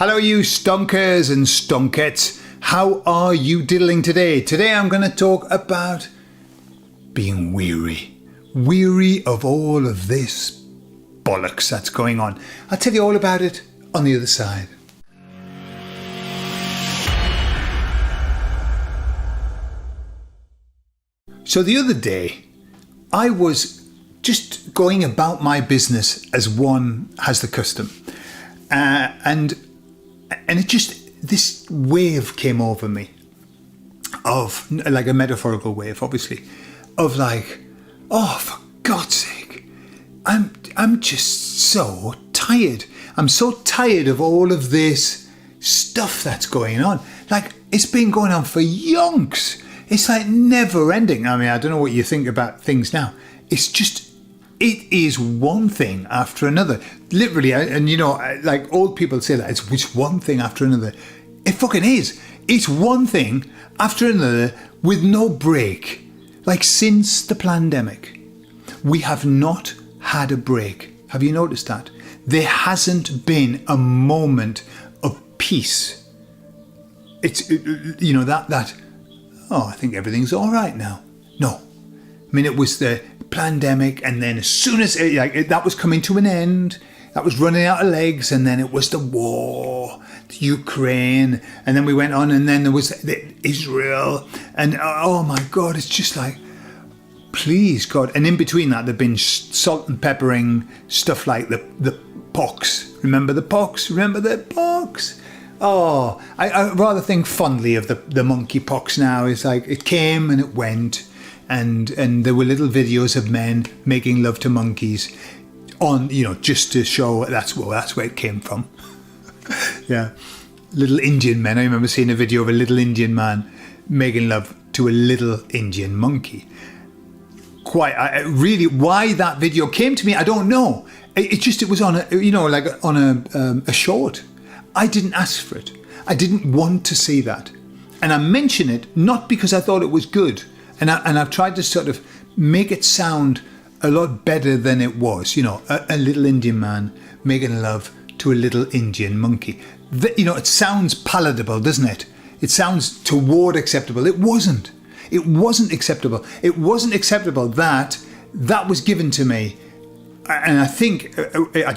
Hello, you stonkers and stonkettes. How are you diddling today? Today I'm going to talk about being weary. Weary of all of this bollocks that's going on. I'll tell you all about it on the other side. So the other day, I was just going about my business as one has the custom. And it just, this wave came over me of, like a metaphorical wave, obviously, of like, oh, for God's sake, I'm just so tired. I'm so tired of all of this stuff that's going on. Like, it's been going on for yonks. It's like never ending. I mean, I don't know what you think about things now. It's just, it is one thing after another. Literally, and you know, like old people say that, it's one thing after another. It fucking is. It's one thing after another with no break. Like since the pandemic, we have not had a break. Have you noticed that? There hasn't been a moment of peace. It's, you know, that, oh, I think everything's all right now. No. I mean, it was the pandemic, and then as soon as that was coming to an end, that was running out of legs, and then it was the war, the Ukraine, and then we went on, and then there was Israel, and oh my God, it's just like, please God. And in between that, there've been salt and peppering stuff like the pox. Remember the pox? Remember the pox? Oh, I rather think fondly of the monkey pox now. It's like it came and it went. And there were little videos of men making love to monkeys on, you know, just to show that's where it came from. Yeah. Little Indian men. I remember seeing a video of a little Indian man making love to a little Indian monkey. Really, why that video came to me, I don't know. It was on a short. I didn't ask for it. I didn't want to see that. And I mention it not because I thought it was good. And I've tried to sort of make it sound a lot better than it was. You know, a little Indian man making love to a little Indian monkey. You know, it sounds palatable, doesn't it? It sounds toward acceptable. It wasn't. It wasn't acceptable. It wasn't acceptable that was given to me. And I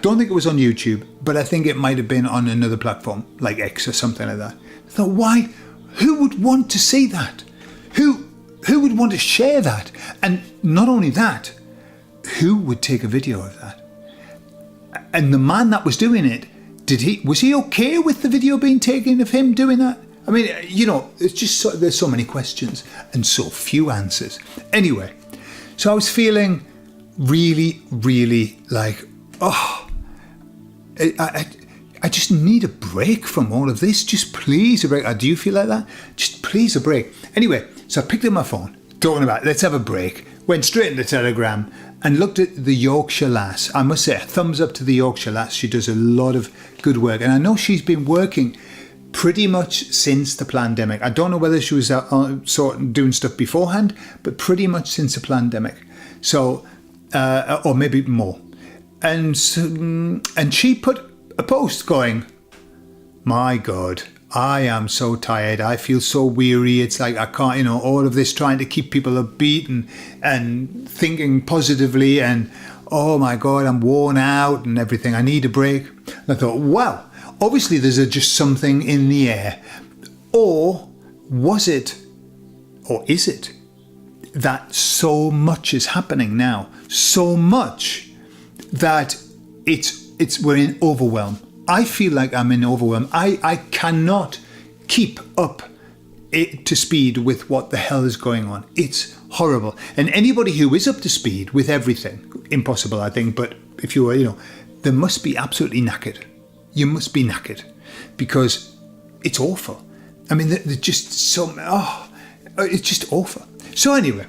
don't think it was on YouTube, but I think it might have been on another platform like X or something like that. I thought, why? Who would want to see that? Who would want to share that? And not only that, who would take a video of that? And the man that was doing it, was he okay with the video being taken of him doing that? I mean, you know, it's just there's so many questions and so few answers. Anyway, so I was feeling really, really like, oh, I just need a break from all of this. Just please a break. Do you feel like that? Just please a break. Anyway, so I picked up my phone, talking about let's have a break, went straight into Telegram and looked at the Yorkshire lass. I must say, a thumbs up to the Yorkshire lass. She does a lot of good work. And I know she's been working pretty much since the pandemic. I don't know whether she was doing stuff beforehand, but pretty much since the pandemic. So, or maybe more. And she put a post going, my God, I am so tired. I feel so weary. It's like I can't, you know, all of this trying to keep people upbeat and thinking positively. And oh my God, I'm worn out and everything. I need a break. And I thought, well, obviously there's just something in the air. Or was it, or is it, that so much is happening now? So much that we're in overwhelm. I feel like I'm in overwhelm. I cannot keep up to speed with what the hell is going on. It's horrible. And anybody who is up to speed with everything, impossible, I think, but if you were, you know, they must be absolutely knackered. You must be knackered because it's awful. I mean, they're just so, it's just awful. So anyway,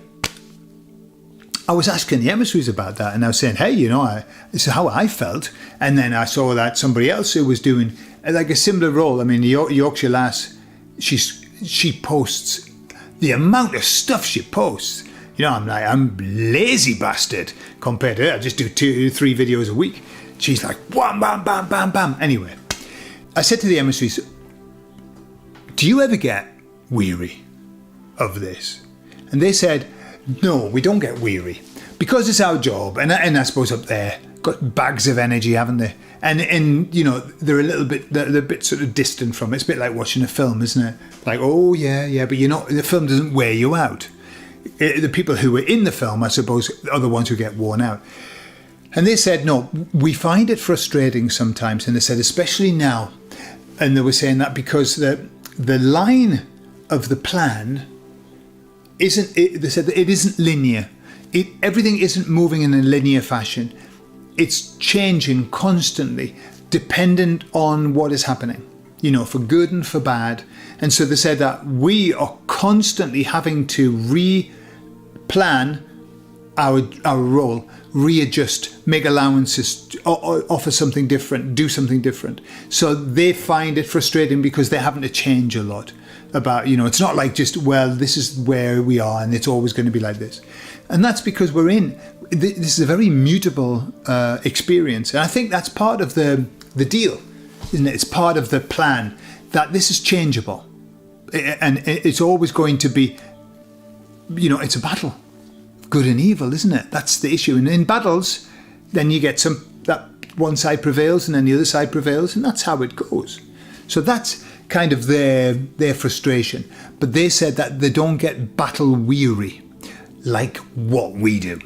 I was asking the emissaries about that, and I was saying, hey, you know, this is how I felt. And then I saw that somebody else who was doing like a similar role. I mean, the Yorkshire lass, she posts the amount of stuff she posts. You know, I'm lazy bastard compared to her. I just do 2-3 videos a week. She's like, wham, bam, bam, bam, bam. Anyway, I said to the emissaries, do you ever get weary of this? And they said, no, we don't get weary because it's our job. And I suppose up there, got bags of energy, haven't they? And you know, they're a bit sort of distant from it. It's a bit like watching a film, isn't it? Like, oh yeah, but the film doesn't wear you out. The people who were in the film, I suppose, are the ones who get worn out. And they said, no, we find it frustrating sometimes. And they said, especially now. And they were saying that because the line of the plan they said that it isn't linear. Everything isn't moving in a linear fashion. It's changing constantly, dependent on what is happening, you know, for good and for bad. And so they said that we are constantly having to re-plan our role, readjust, make allowances, offer something different, do something different. So they find it frustrating because they're having to change a lot about, you know, it's not like just, well, this is where we are and it's always going to be like this. And that's because this is a very mutable experience. And I think that's part of the deal, isn't it? It's part of the plan that this is changeable. And it's always going to be, you know, it's a battle. Good and evil, isn't it? That's the issue. And in battles, then you get that one side prevails and then the other side prevails, and that's how it goes. So that's kind of their frustration. But they said that they don't get battle weary like what we do.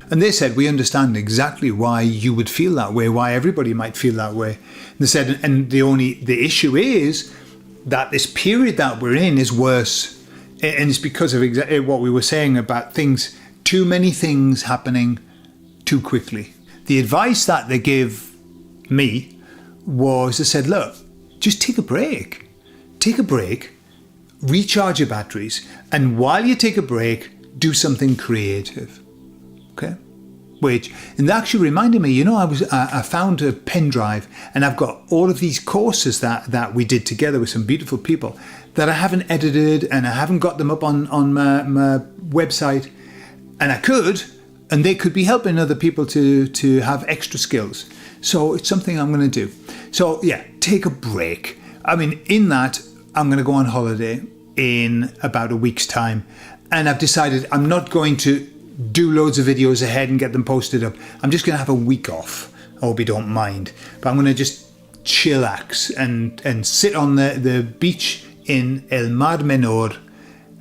And they said, we understand exactly why you would feel that way, why everybody might feel that way. And they said, and the issue is that this period that we're in is worse. And it's because of exactly what we were saying about things, too many things happening too quickly. The advice that they give me was, they said, look, just take a break. Take a break, recharge your batteries, and while you take a break, do something creative. Okay? And that actually reminded me, you know, I found a pen drive and I've got all of these courses that we did together with some beautiful people that I haven't edited and I haven't got them up on my website. And I could, and they could be helping other people to have extra skills. So it's something I'm going to do. So yeah, take a break. I mean, in that, I'm going to go on holiday in about a week's time. And I've decided I'm not going to do loads of videos ahead and get them posted up. I'm just going to have a week off. I hope you don't mind. But I'm going to just chillax and sit on the beach in El Mar Menor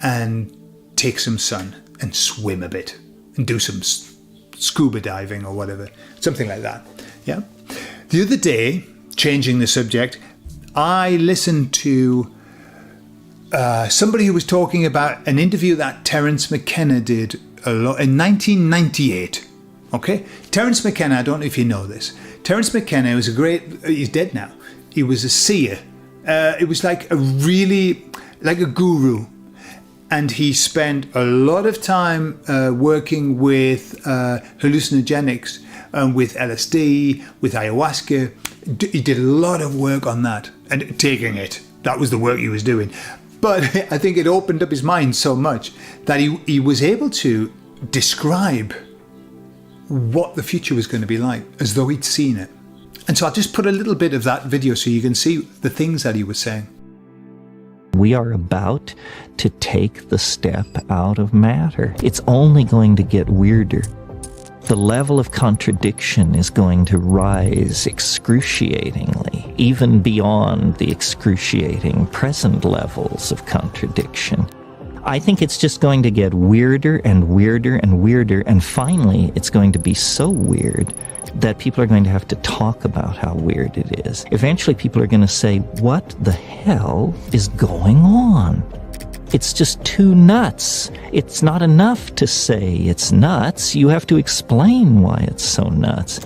and take some sun and swim a bit and do some scuba diving or whatever. Something like that. Yeah. The other day, changing the subject, I listened to somebody who was talking about an interview that Terence McKenna did in 1998. Okay? Terence McKenna, I don't know if you know this. Terence McKenna was he's dead now. He was a seer. It was like a guru. And he spent a lot of time working with hallucinogenics, with LSD, with ayahuasca. He did a lot of work on that and taking it. That was the work he was doing. But I think it opened up his mind so much that he was able to describe what the future was going to be like as though he'd seen it. And so I'll just put a little bit of that video so you can see the things that he was saying. We are about to take the step out of matter. It's only going to get weirder. The level of contradiction is going to rise excruciatingly, even beyond the excruciating present levels of contradiction. I think it's just going to get weirder and weirder and weirder, and finally it's going to be so weird that people are going to have to talk about how weird it is. Eventually people are going to say, what the hell is going on? It's just too nuts. It's not enough to say it's nuts. You have to explain why it's so nuts.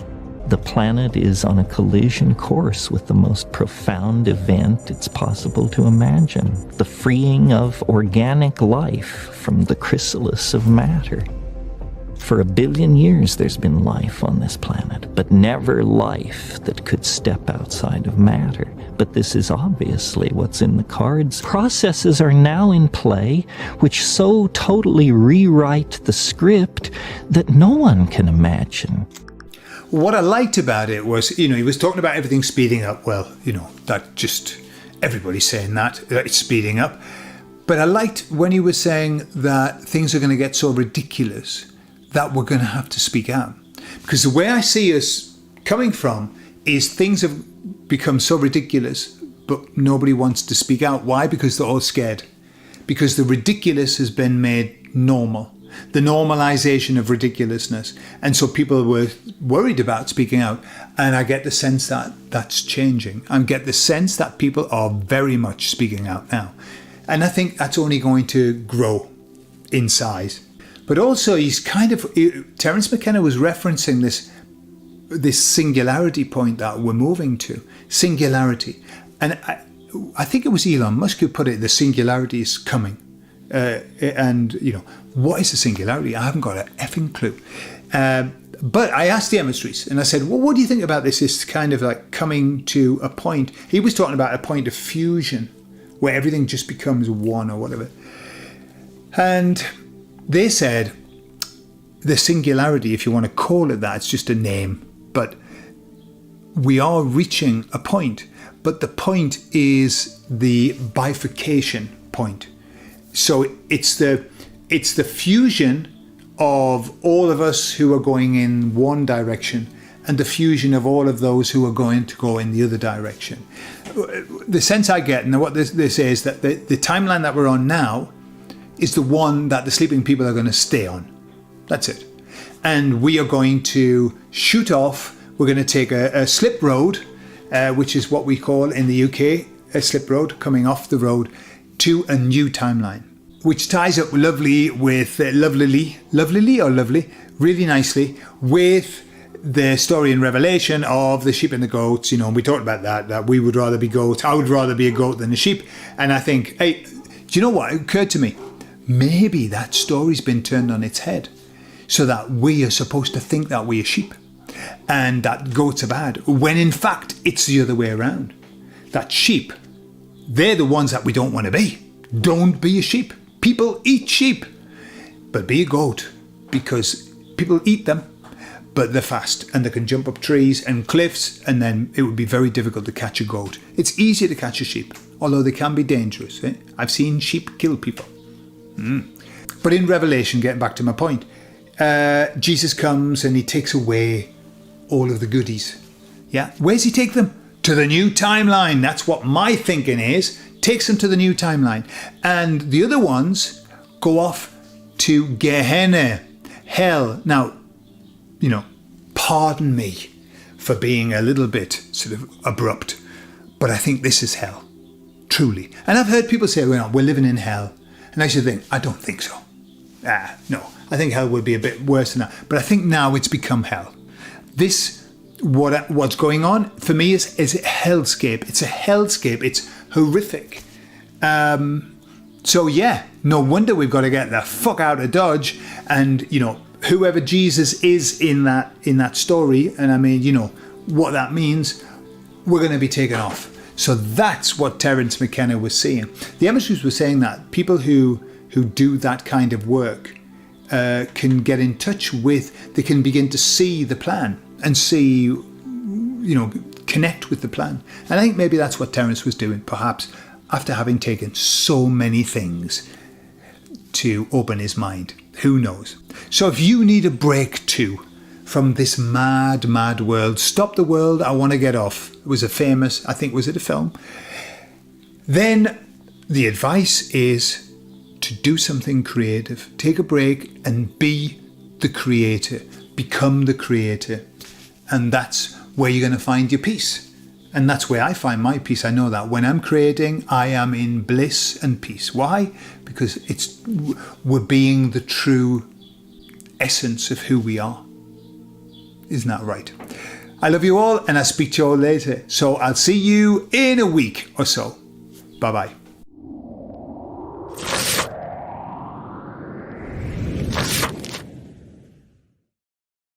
The planet is on a collision course with the most profound event it's possible to imagine. The freeing of organic life from the chrysalis of matter. For 1 billion years there's been life on this planet, but never life that could step outside of matter. But this is obviously what's in the cards. Processes are now in play which so totally rewrite the script that no one can imagine. what I liked about it was, he was talking about everything speeding up. Well, that just, everybody's saying that it's speeding up. But I liked when he was saying that things are going to get so ridiculous that we're going to have to speak out. Because the way I see us coming from is things have become so ridiculous, but nobody wants to speak out. Why? Because they're all scared. Because the ridiculous has been made normal. The normalization of ridiculousness. And so people were worried about speaking out. And I get the sense that that's changing. I get the sense that people are very much speaking out now. And I think that's only going to grow in size. But also Terence McKenna was referencing this singularity point that we're moving to. Singularity. And I think it was Elon Musk who put it, the singularity is coming. What is a singularity? I haven't got an effing clue. But I asked the emissaries and I said, well, what do you think about this? It's kind of like coming to a point. He was talking about a point of fusion where everything just becomes one or whatever. And they said the singularity, if you want to call it that, it's just a name. But we are reaching a point. But the point is the bifurcation point. So it's the fusion of all of us who are going in one direction and the fusion of all of those who are going to go in the other direction. The sense I get, and what this is, that the timeline that we're on now is the one that the sleeping people are going to stay on. That's it. And we are going to shoot off. We're going to take a slip road, which is what we call in the UK a slip road, coming off the road to a new timeline, which ties up lovely with lovely, really nicely with the story in Revelation of the sheep and the goats. And we talked about that we would rather be goats. I would rather be a goat than a sheep. And I think, hey, do you know what? It occurred to me, maybe that story's been turned on its head so that we are supposed to think that we are sheep and that goats are bad, when in fact it's the other way around. That sheep, they're the ones that we don't want to be. Don't be a sheep. People eat sheep, but be a goat, because people eat them, but they're fast and they can jump up trees and cliffs, and then it would be very difficult to catch a goat. It's easier to catch a sheep, although they can be dangerous. I've seen sheep kill people. But in Revelation, getting back to my point, Jesus comes and he takes away all of the goodies. Yeah, where's he take them? To the new timeline. That's what my thinking is. Takes them to the new timeline. And the other ones go off to Gehenna, hell. Now, pardon me for being a little bit sort of abrupt, but I think this is hell, truly. And I've heard people say, well, we're living in hell. And I should think, I don't think so. No, I think hell would be a bit worse than that. But I think now it's become hell. What's going on for me is a hellscape. It's a hellscape. It's horrific. So yeah, no wonder we've got to get the fuck out of Dodge. And whoever Jesus is in that story, and I mean, what that means, we're going to be taken off. So that's what Terence McKenna was saying. The emissaries were saying that people who do that kind of work can get in touch with, they can begin to see the plan and see, connect with the plan. And I think maybe that's what Terence was doing, perhaps after having taken so many things to open his mind. Who knows? So if you need a break too from this mad, mad world, Stop the World, I Want to Get Off. It was a famous, I think, was it a film? Then the advice is to do something creative. Take a break and be the creator. Become the creator. And that's where you're going to find your peace. And that's where I find my peace. I know that when I'm creating, I am in bliss and peace. Why? Because we're being the true essence of who we are. Isn't that right? I love you all, and I'll speak to you all later. So I'll see you in a week or so. Bye-bye.